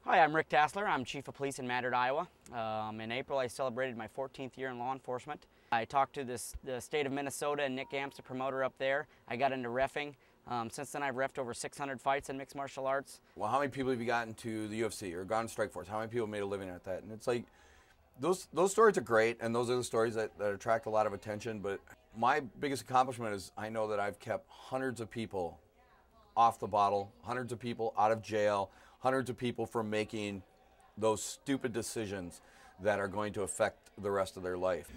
Hi, I'm Rick Tassler. I'm Chief of Police in Madrid, Iowa. In April, I celebrated my 14th year in law enforcement. I talked to the state of Minnesota and Nick Gamst, the promoter up there. I got into reffing. Since then, I've reffed over 600 fights in mixed martial arts. Well, how many people have you gotten to the UFC or gone to Strikeforce? How many people made a living at that? And it's like, those stories are great, and those are the stories that attract a lot of attention. But my biggest accomplishment is I know that I've kept hundreds of people off the bottle, hundreds of people out of jail, hundreds of people from making those stupid decisions that are going to affect the rest of their life.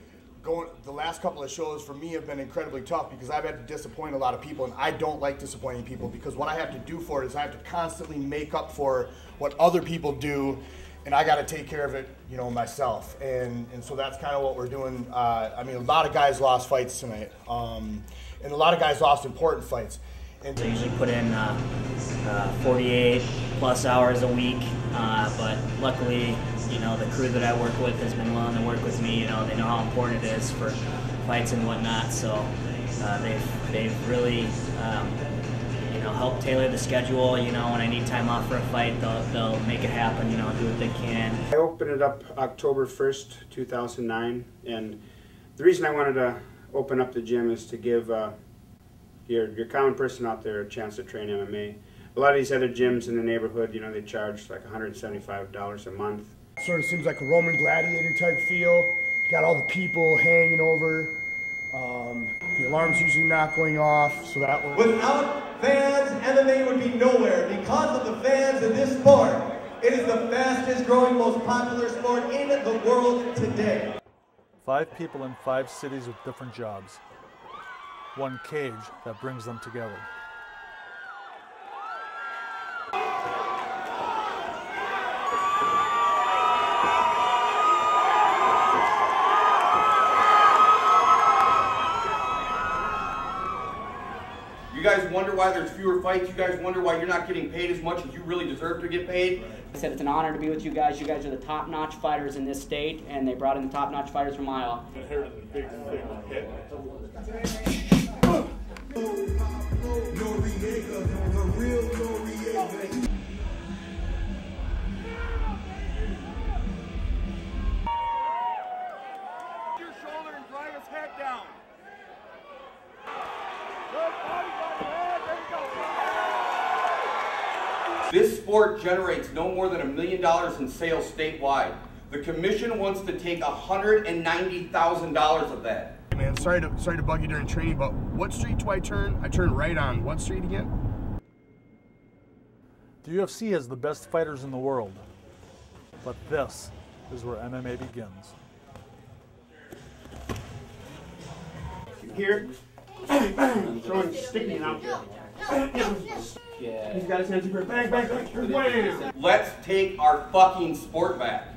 The last couple of shows for me have been incredibly tough because I've had to disappoint a lot of people, and I don't like disappointing people because what I have to do for it is I have to constantly make up for what other people do, and I got to take care of it, you know, myself. And so that's kind of what we're doing. I mean, a lot of guys lost fights tonight, and a lot of guys lost important fights. And I usually put in 48 plus hours a week, but luckily, you know, the crew that I work with has been willing to work with me. You know, they know how important it is for fights and whatnot, so they've really, you know, helped tailor the schedule. You know, when I need time off for a fight, they'll make it happen. You know, do what they can. I opened it up October 1st, 2009, and the reason I wanted to open up the gym is to give your common person out there a chance to train MMA. A lot of these other gyms in the neighborhood, you know, they charge like $175 a month. Sort of seems like a Roman gladiator type feel. Got all the people hanging over. The alarm's usually not going off, so that works. Without fans, MMA would be nowhere. Because of the fans in this sport, it is the fastest growing, most popular sport in the world today. 5 people in 5 cities with different jobs. One cage that brings them together. You guys wonder why there's fewer fights? You guys wonder why you're not getting paid as much as you really deserve to get paid? I said it's an honor to be with you guys. You guys are the top-notch fighters in this state, and they brought in the top-notch fighters from Iowa. Your shoulder and drive his head down. This sport generates no more than $1 million in sales statewide. The commission wants to take $190,000 of that. Hey man, sorry to bug you during training, but what street do I turn? I turn right on what street again? The UFC has the best fighters in the world, but this is where MMA begins. Here, throwing sticky out there. He's got his hands in her bang, bang, bang, wham! Let's take our fucking sport back.